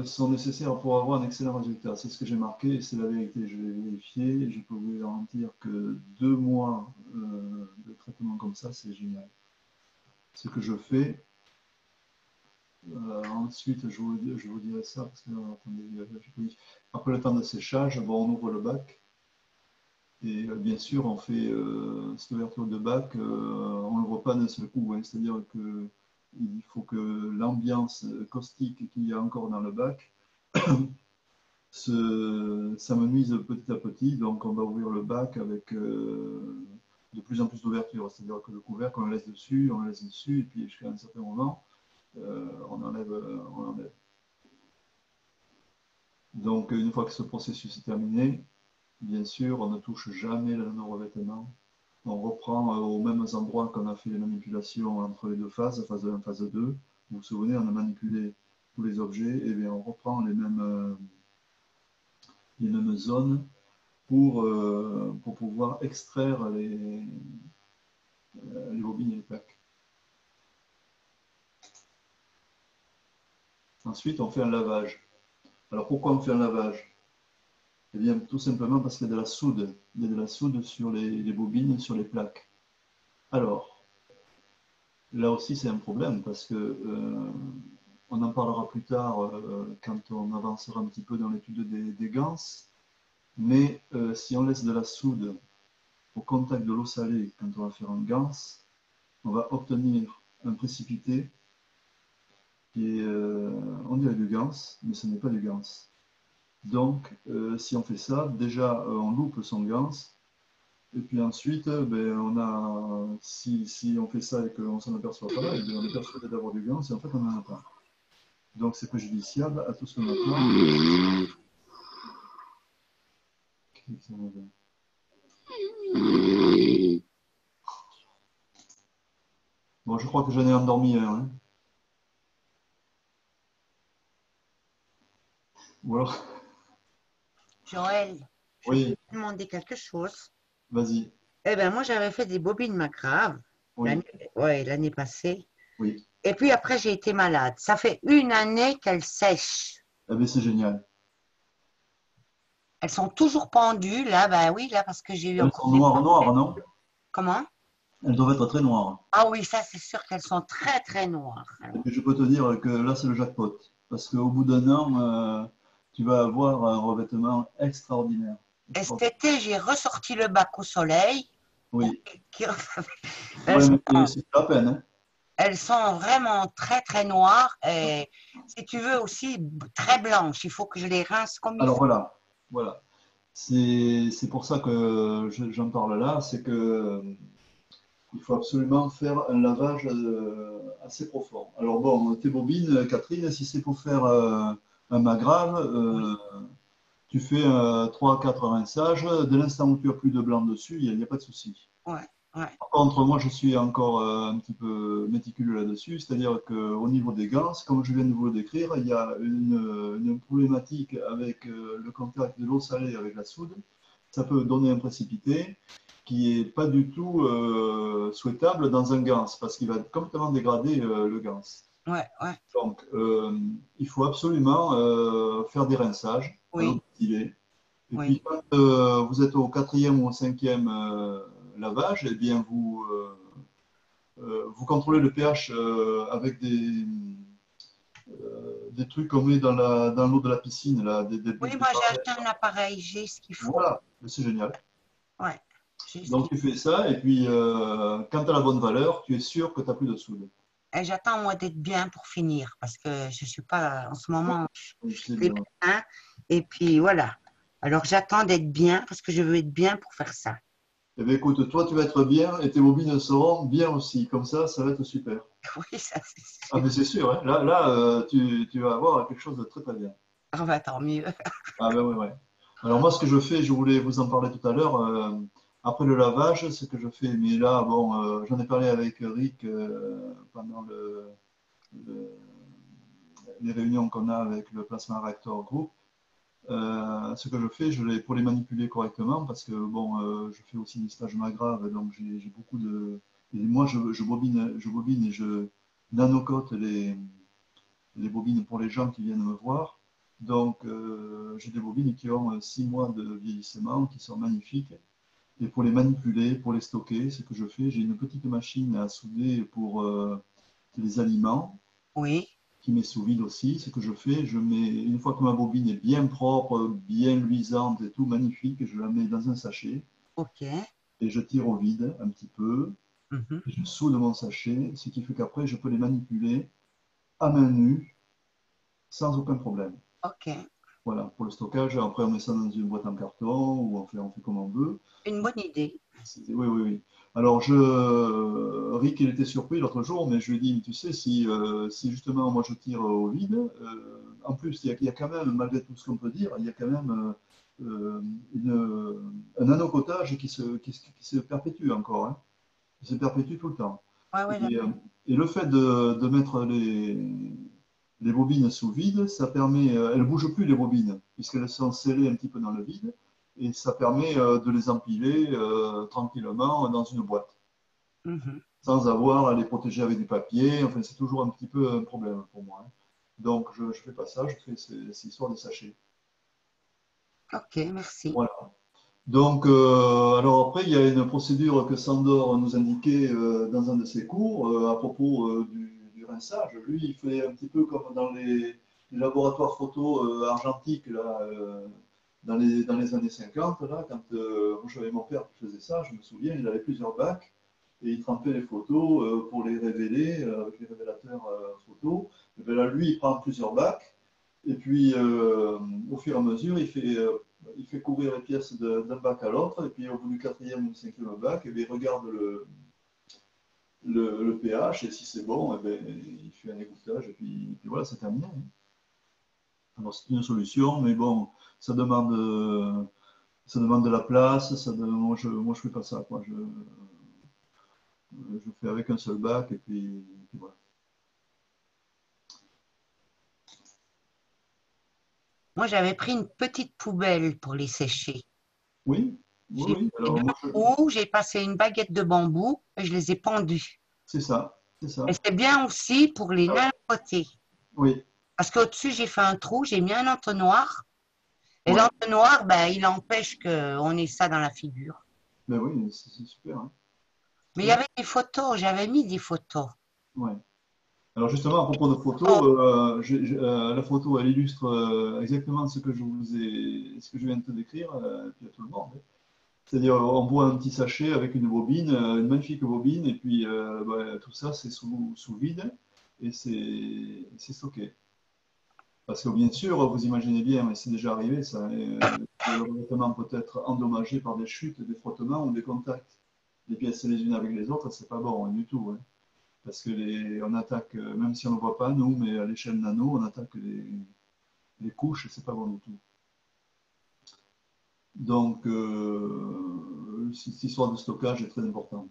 sont nécessaires pour avoir un excellent résultat. C'est ce que j'ai marqué et c'est la vérité. Je l'ai vérifié et je peux vous garantir que 2 mois de traitement comme ça, c'est génial. Ce que je fais, ensuite, je vous dirai ça, parce que attendez, après le temps de séchage, bon, on ouvre le bac. Et bien sûr, on fait cette ouverture de bac, on ne l'ouvre pas d'un seul coup, hein, c'est-à-dire qu'il faut que l'ambiance caustique qu'il y a encore dans le bac s'amenuise petit à petit. Donc on va ouvrir le bac avec de plus en plus d'ouverture, c'est-à-dire que le couvercle, on le laisse dessus, et puis jusqu'à un certain moment, on enlève. Donc une fois que ce processus est terminé, bien sûr, on ne touche jamais le revêtement. On reprend aux mêmes endroits qu'on a fait les manipulations entre les deux phases, phase 1, phase 2. Vous vous souvenez, on a manipulé tous les objets, et bien on reprend les mêmes zones pour pouvoir extraire les bobines et les plaques. Ensuite, on fait un lavage. Alors pourquoi on fait un lavage? Eh bien, tout simplement parce qu'il y a de la soude. Il y a de la soude sur les bobines, sur les plaques. Alors, là aussi, c'est un problème parce que on en parlera plus tard quand on avancera un petit peu dans l'étude des ganses. Mais si on laisse de la soude au contact de l'eau salée quand on va faire un ganse, on va obtenir un précipité qui est, on dirait du ganse, mais ce n'est pas du ganse. Donc, si on fait ça, déjà, on loupe son ganse. Et puis ensuite, ben, si on fait ça et qu'on ne s'en aperçoit pas, on est persuadé d'avoir du ganse et en fait, on n'en a pas. Donc, c'est préjudiciable à tout ce qu'on attend. Bon, je crois que j'en ai endormi un. Hein. Ou alors... Joël, je Oui. vais te demander quelque chose. Vas-y. Eh bien, moi, j'avais fait des bobines Macrave Oui. l'année passée. Oui. Et puis après, j'ai été malade. Ça fait 1 année qu'elles sèchent. Eh bien, c'est génial. Elles sont toujours pendues, là. Ben oui, là, parce que j'ai eu Elles encore sont des... noires, non? Comment? Elles doivent être très noires. Ah oui, ça, c'est sûr qu'elles sont très, très noires. Et puis, je peux te dire que là, c'est le jackpot. Parce qu'au bout d'un an, tu vas avoir un revêtement extraordinaire. Et cet été, j'ai ressorti le bac au soleil. Oui. qui- Ouais, elles sont, mais c'est la peine, hein. elles sont vraiment très très noires et si tu veux aussi très blanches. Il faut que je les rince comme il Alors faut. voilà, voilà. C'est pour ça que j'en parle là, c'est que il faut absolument faire un lavage assez profond. Alors bon, tes bobines, Catherine, si c'est pour faire un magrave, Oui, tu fais 3 à 4 rinçages. Dès l'instant où tu as plus de blanc dessus, il n'y a pas de souci. ouais, ouais. Par contre, moi, je suis encore un petit peu méticuleux là-dessus, c'est-à-dire qu'au niveau des gants, comme je viens de vous le décrire, il y a une problématique avec le contact de l'eau salée avec la soude. Ça peut donner un précipité qui n'est pas du tout souhaitable dans un gants, parce qu'il va complètement dégrader le gants. Ouais, ouais, Donc, il faut absolument faire des rinçages à l'eau oui, distillée. Et puis, oui. quand vous êtes au quatrième ou au cinquième lavage, eh bien, vous contrôlez le pH avec des trucs qu'on met dans l'eau de la piscine, là, Oui, des moi j'ai barrettes. acheté un appareil, j'ai ce qu'il faut. Voilà, c'est génial. Ouais, j'ai ce Donc, qu'il tu fais ça, et puis, quand tu as la bonne valeur, tu es sûr que tu n'as plus de soude. faut. Et j'attends moi d'être bien pour finir parce que je suis pas en ce moment, Donc, je c'est fais bien. médecin et puis voilà. Alors j'attends d'être bien parce que je veux être bien pour faire ça. Eh bien, écoute, toi, tu vas être bien, et tes bobines seront bien aussi. Comme ça va être super. Oui, ça c'est Ah, sûr. mais c'est sûr, hein. Là, tu vas avoir quelque chose de très, très bien. Ah bah tant mieux. Ah ben ouais, ouais. Alors moi, ce que je fais, je voulais vous en parler tout à l'heure, après le lavage, ce que je fais, mais là, bon, j'en ai parlé avec Rick pendant le- les réunions qu'on a avec le Plasma Reactor Group. Ce que je fais, pour les manipuler correctement, parce que bon, je fais aussi des stages magraves, donc j'ai beaucoup de... Et moi, je bobine et je nanocote les bobines pour les gens qui viennent me voir. Donc, j'ai des bobines qui ont 6 mois de vieillissement, qui sont magnifiques. Et pour les manipuler, pour les stocker, ce que je fais, j'ai une petite machine à souder pour les aliments, Oui, qui met sous vide aussi. Ce que je fais, une fois que ma bobine est bien propre, bien luisante et tout, magnifique, je la mets dans un sachet ok. et je tire au vide un petit peu. Mhm. Et je soude mon sachet, ce qui fait qu'après, je peux les manipuler à main nue, sans aucun problème. Ok. Voilà, pour le stockage. Après, on met ça dans une boîte en carton ou on fait comme on veut. Une bonne idée. Oui, oui, oui. Alors, Rick, il était surpris l'autre jour, mais je lui ai dit, tu sais, si justement moi je tire au vide, en plus, il y a quand même, malgré tout ce qu'on peut dire, il y a quand même un nanocotage qui se perpétue encore, hein. Il se perpétue tout le temps. Ouais, ouais, Et, euh, et le fait de mettre les bobines sous vide, ça permet, elles ne bougent plus les bobines, puisqu'elles sont scellées un petit peu dans le vide, et ça permet de les empiler tranquillement dans une boîte, mhm. sans avoir à les protéger avec du papier. Enfin, c'est toujours un petit peu un problème pour moi, hein. Donc, je ne fais pas ça, je fais ces histoires de sachets. Ok, merci. Voilà. Donc, alors après, il y a une procédure que Sandor nous indiquait dans un de ses cours à propos du rinçage. Lui, il fait un petit peu comme dans les laboratoires photo argentiques là, dans les années 50. Là, quand moi, j'avais mon père qui faisait ça, je me souviens, il avait plusieurs bacs et il trempait les photos pour les révéler avec les révélateurs photos. Et bien là, lui, il prend plusieurs bacs et puis au fur et à mesure, il fait courir les pièces d'un bac à l'autre, et puis au bout du quatrième ou cinquième bac, eh bien, il regarde le pH, et si c'est bon, eh bien, il fait un égouttage, et puis voilà, c'est terminé, hein. Alors c'est une solution, mais bon, ça demande de la place, moi je fais pas ça, quoi. Je fais avec un seul bac, et puis voilà. Moi, j'avais pris une petite poubelle pour les sécher. Oui, oui, J'ai oui, pris alors deux moi, roues, j'ai passé une baguette de bambou et je les ai pendus. c'est ça, c'est Et ça. c'est bien aussi pour les Ah, nanoter. oui, Parce qu'au-dessus, j'ai fait un trou, j'ai mis un entonnoir. Et ouais, l'entonnoir, ben, il empêche qu'on ait ça dans la figure. ben oui, c'est super, hein. Mais il C'est y vrai. avait des photos, j'avais mis des photos. Ouais. Alors justement, à propos de Oh, photos, la photo, elle illustre exactement ce que je viens de te décrire, et puis à tout le monde, hein. C'est-à-dire, on boit un petit sachet avec une bobine, une magnifique bobine, et puis tout ça, c'est sous vide, et c'est stocké. Parce que bien sûr, vous imaginez bien, et c'est déjà arrivé, ça, le vêtement peut être endommagé par des chutes, des frottements ou des contacts. Les pièces les unes avec les autres, c'est pas bon du tout. Hein. Parce que on attaque, même si on ne voit pas, nous, mais à l'échelle nano, on attaque les couches, et c'est pas bon du tout. Donc, cette histoire de stockage est très importante.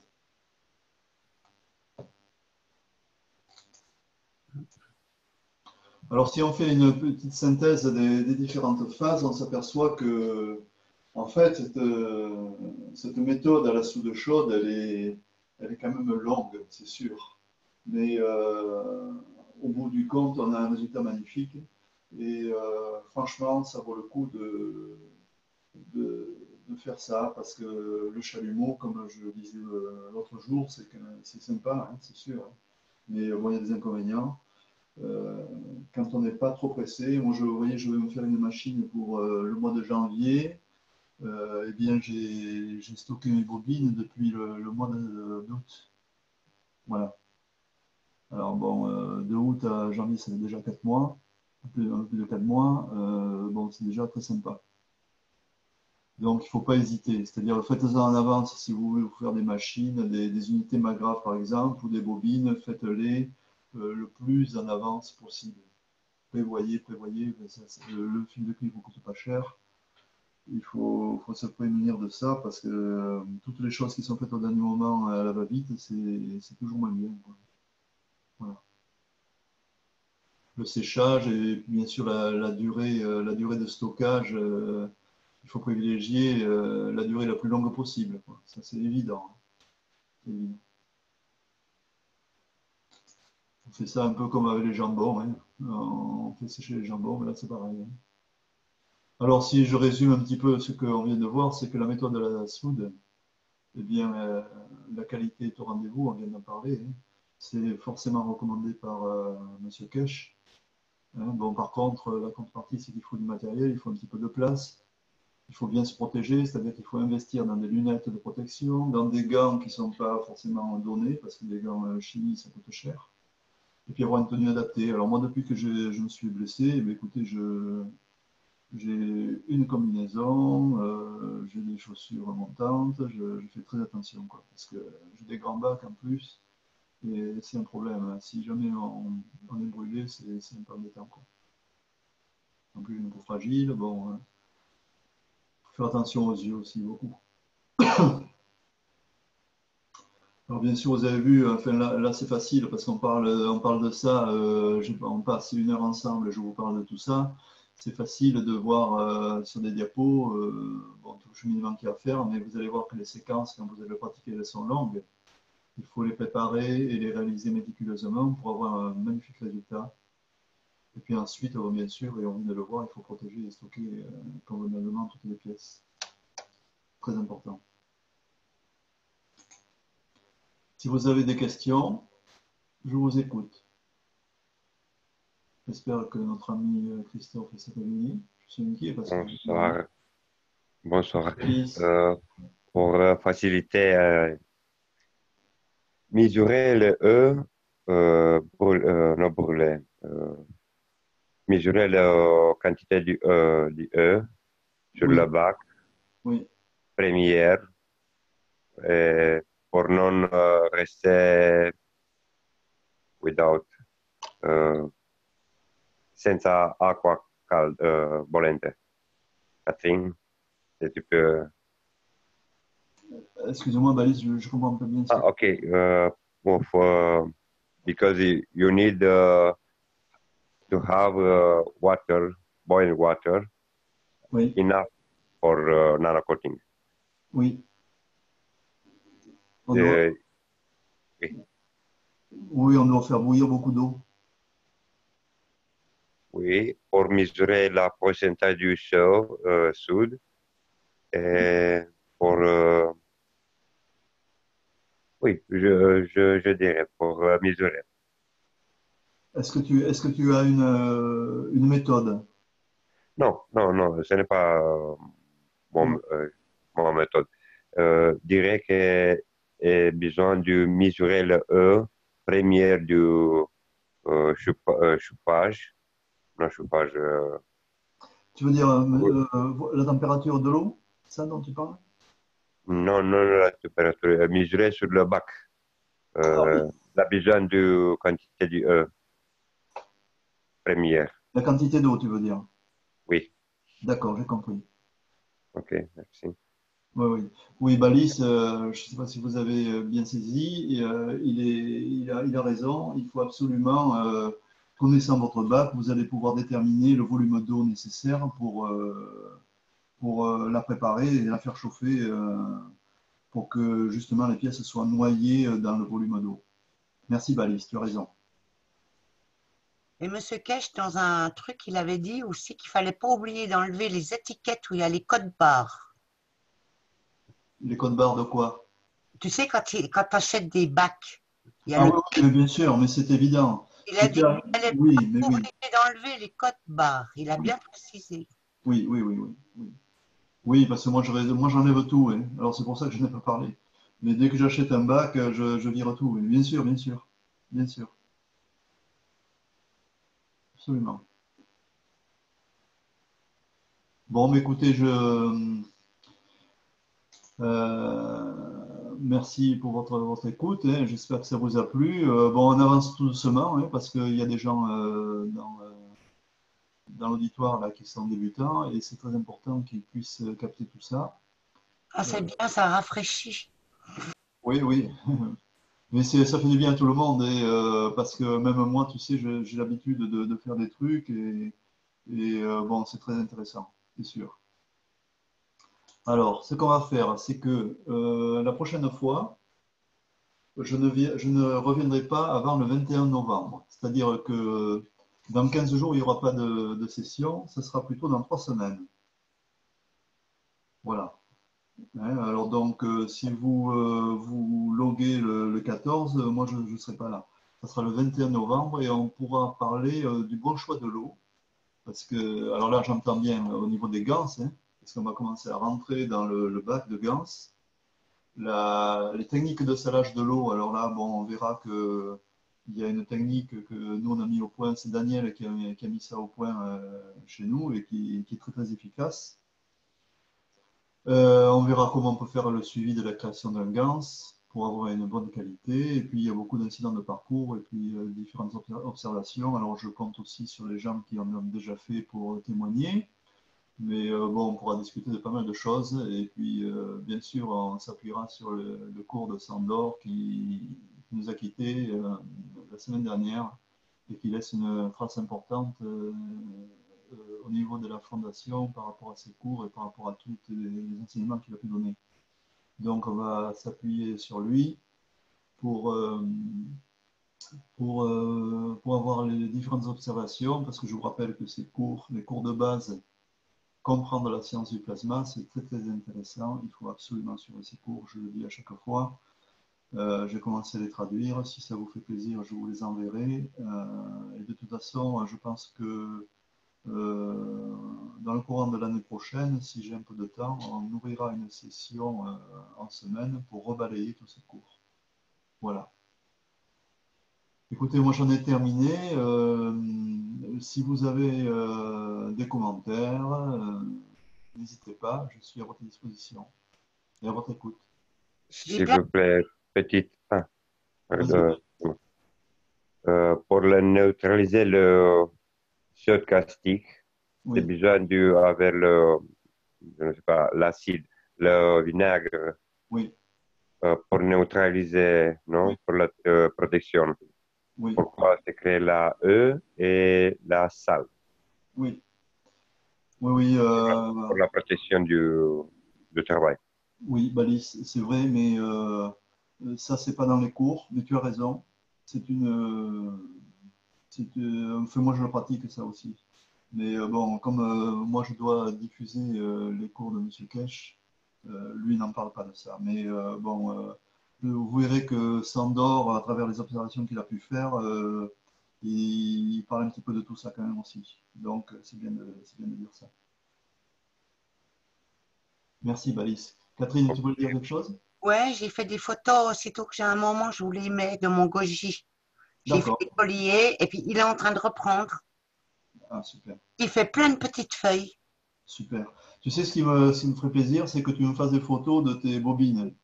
Alors, si on fait une petite synthèse des différentes phases, on s'aperçoit que, en fait, cette méthode à la soude chaude, elle est quand même longue, c'est sûr. Mais au bout du compte, on a un résultat magnifique. Et franchement, ça vaut le coup de faire ça, parce que le chalumeau, comme je le disais l'autre jour, c'est sympa, hein, c'est sûr. Hein. Mais bon, il y a des inconvénients. Quand on n'est pas trop pressé, moi vous voyez, je vais me faire une machine pour le mois de janvier. Eh bien, j'ai stocké mes bobines depuis le mois d'août. Voilà. Alors bon, de août à janvier, ça fait déjà 4 mois, un peu plus de 4 mois. Bon, c'est déjà très sympa. Donc, il ne faut pas hésiter. C'est-à-dire, faites-en en avance si vous voulez vous faire des machines, des unités Magrath par exemple, ou des bobines, faites-les le plus en avance possible. Prévoyez, le fil de cuivre ne coûte pas cher. Il faut se prémunir de ça parce que toutes les choses qui sont faites au dernier moment à la va-vite, c'est toujours moins bien. Quoi. Voilà. Le séchage et bien sûr la durée de stockage, il faut privilégier la durée la plus longue possible. Quoi. Ça, c'est évident. C'est évident. On fait ça un peu comme avec les jambons. Hein. On fait sécher les jambons, mais là, c'est pareil. Hein. Alors, si je résume un petit peu ce qu'on vient de voir, c'est que la méthode de la soude, eh bien, la qualité est au rendez-vous, on vient d'en parler. Hein. C'est forcément recommandé par M. Kesch. Hein. Bon, par contre, la contrepartie, c'est qu'il faut du matériel, il faut un petit peu de place. Il faut bien se protéger, c'est-à-dire qu'il faut investir dans des lunettes de protection, dans des gants qui ne sont pas forcément donnés, parce que des gants chimie, ça coûte cher. Et puis avoir une tenue adaptée. Alors moi, depuis que je me suis blessé, eh bien, écoutez, j'ai une combinaison, j'ai des chaussures montantes, je fais très attention, quoi, parce que j'ai des grands bacs en plus, et c'est un problème. Hein. Si jamais on est brûlé, c'est un peu embêtant. Quoi. En plus, j'ai une peau fragile, bon, faut faire attention aux yeux aussi, beaucoup. Alors bien sûr, vous avez vu, enfin là c'est facile parce qu'on on parle de ça, on passe 1 heure ensemble, je vous parle de tout ça. C'est facile de voir sur des diapos bon, tout le cheminement qu'il y a à faire, mais vous allez voir que les séquences, quand vous allez le pratiquer, elles sont longues. Il faut les préparer et les réaliser méticuleusement pour avoir un magnifique résultat. Et puis ensuite, bien sûr, et on vient de le voir, il faut protéger et stocker convenablement toutes les pièces. Très important. Si vous avez des questions, je vous écoute. J'espère que notre ami Christophe est réveillé. Je suis inquiet parce que... Bonsoir. Bonsoir. Alice. Pour faciliter, mesurer le E, non brûler, mesurer la quantité du E sur Oui. le bac, Oui. première, et pour non rester without, senza acqua bollente. Catherine, si tu peux. Excusez-moi, Alice, je comprends pas bien. Okay. Because you need to have water, boiling water, Oui. enough for nano coating. Oui. Oui. Oui, on doit faire bouillir beaucoup d'eau. Oui, pour mesurer la pourcentage du soude et pour oui, je dirais pour mesurer. Est-ce que tu as une méthode? Non, ce n'est pas mon méthode. dirais qu'il a besoin de mesurer le E première du chauffage. Non, chauffage. Tu veux dire Oui. la température de l'eau? C'est ça dont tu parles? Non, non, la température. Mesurer sur le bac. Ah oui, Il a besoin de quantité de E première. la quantité d'eau, tu veux dire? Oui, D'accord, j'ai compris. ok, merci. Oui, oui. Oui, Balis, je ne sais pas si vous avez bien saisi, il a raison. Il faut absolument, connaissant votre bac, vous allez pouvoir déterminer le volume d'eau nécessaire pour la préparer et la faire chauffer pour que justement les pièces soient noyées dans le volume d'eau. Merci, Balis, tu as raison. Et Monsieur Kesh, dans un truc, il avait dit aussi qu'il fallait pas oublier d'enlever les étiquettes où il y a les codes barres. Les codes barres de quoi? Tu sais, quand tu achètes des bacs, il y a Ah le. oui, oui, mais bien sûr, mais c'est évident. Il a Mais dit qu'il fallait pas oui, mais oui, oublier d'enlever les codes barres. Il a oui, bien précisé. oui, oui, oui, oui, oui. Oui, parce que moi j'enlève tout, hein. Alors c'est pour ça que je n'ai pas parlé. Mais dès que j'achète un bac, je vire tout, oui. Bien sûr, bien sûr, bien sûr, absolument. Bon, mais écoutez, merci pour votre écoute, hein. J'espère que ça vous a plu. Bon, on avance tout doucement, hein, parce qu'il y a des gens dans l'auditoire là qui sont débutants et c'est très important qu'ils puissent capter tout ça. Ah, c'est bien, ça rafraîchit. Oui, oui. Mais ça fait du bien à tout le monde, et, parce que même moi, tu sais, j'ai l'habitude de faire des trucs, et bon, c'est très intéressant, c'est sûr. Alors, ce qu'on va faire, c'est que la prochaine fois, je ne reviendrai pas avant le 21 novembre. C'est-à-dire que dans 15 jours, il n'y aura pas de session, ce sera plutôt dans 3 semaines. Voilà. Hein, alors donc, si vous loguez le 14, moi je ne serai pas là. Ça sera le 21 novembre et on pourra parler du bon choix de l'eau. Parce que, alors là, j'entends bien au niveau des gants, hein, parce qu'on va commencer à rentrer dans le bac de gants. Les techniques de salage de l'eau, alors là, bon, on verra que il y a une technique que nous on a mis au point, c'est Daniel qui a mis ça au point chez nous et qui est très très efficace. On verra comment on peut faire le suivi de la création d'un GANS pour avoir une bonne qualité. Et puis, il y a beaucoup d'incidents de parcours et puis différentes observations. Alors, je compte aussi sur les gens qui en ont déjà fait pour témoigner. Mais bon, on pourra discuter de pas mal de choses. Et puis, bien sûr, on s'appuiera sur le cours de Sandor qui nous a quittés la semaine dernière et qui laisse une trace importante au niveau de la fondation par rapport à ses cours et par rapport à tous les enseignements qu'il a pu donner. Donc on va s'appuyer sur lui pour, euh, pour avoir les différentes observations, parce que je vous rappelle que ces cours, les cours de base, comprendre la science du plasma, c'est très très intéressant. Il faut absolument suivre ces cours, je le dis à chaque fois. J'ai commencé à les traduire. Si ça vous fait plaisir, je vous les enverrai. Et de toute façon, je pense que dans le courant de l'année prochaine, si j'ai un peu de temps, on ouvrira une session en semaine pour rebalayer tous ces cours. Voilà. Écoutez, moi j'en ai terminé. Si vous avez des commentaires, n'hésitez pas, je suis à votre disposition et à votre écoute. J'ai S'il bien. vous plaît, petite. Ah, Vas-y. pardon. Pour neutraliser le soda caustique, c'est Oui, besoin de avoir je ne sais pas, l'acide, le vinaigre oui, pour neutraliser, oui, non, pour la protection. oui, Pourquoi c'est créé la E et la sal oui, oui, oui, pour la protection du travail. oui, Balis, c'est vrai, mais ça, c'est pas dans les cours, mais tu as raison. C'est enfin, moi, je le pratique, ça aussi. Mais bon, comme moi, je dois diffuser les cours de Monsieur Kesh, lui n'en parle pas de ça. Mais bon, vous verrez que Sandor, à travers les observations qu'il a pu faire, il parle un petit peu de tout ça quand même aussi. Donc, c'est bien de dire ça. Merci, Balis. Catherine, tu voulais dire quelque chose? Ouais, j'ai fait des photos aussitôt que j'ai un moment, je vous les mets de mon goji. J'ai fait D'accord. des colliers et puis il est en train de reprendre. Ah, super. Il fait plein de petites feuilles. Super. Tu sais, ce qui me ferait plaisir, c'est que tu me fasses des photos de tes bobines.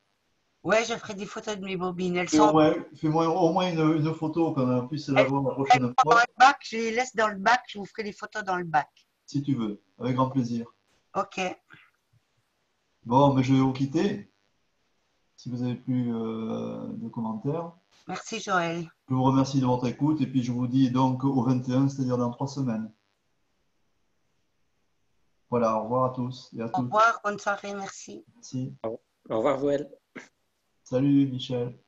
Ouais, je ferai des photos de mes bobines. Fais-moi au moins une photo qu'on puisse la Elles voir la elles prochaine sont dans fois, le bac, je les laisse dans le bac, je vous ferai des photos dans le bac. si tu veux, avec grand plaisir. Ok, Bon, mais je vais vous quitter. Si vous n'avez plus de commentaires, merci Joël. je vous remercie de votre écoute et puis je vous dis donc au 21, c'est-à-dire dans 3 semaines. Voilà, au revoir à tous et à Au toutes. revoir, bonne soirée, merci. Merci. Au revoir, Joël. Salut Michel.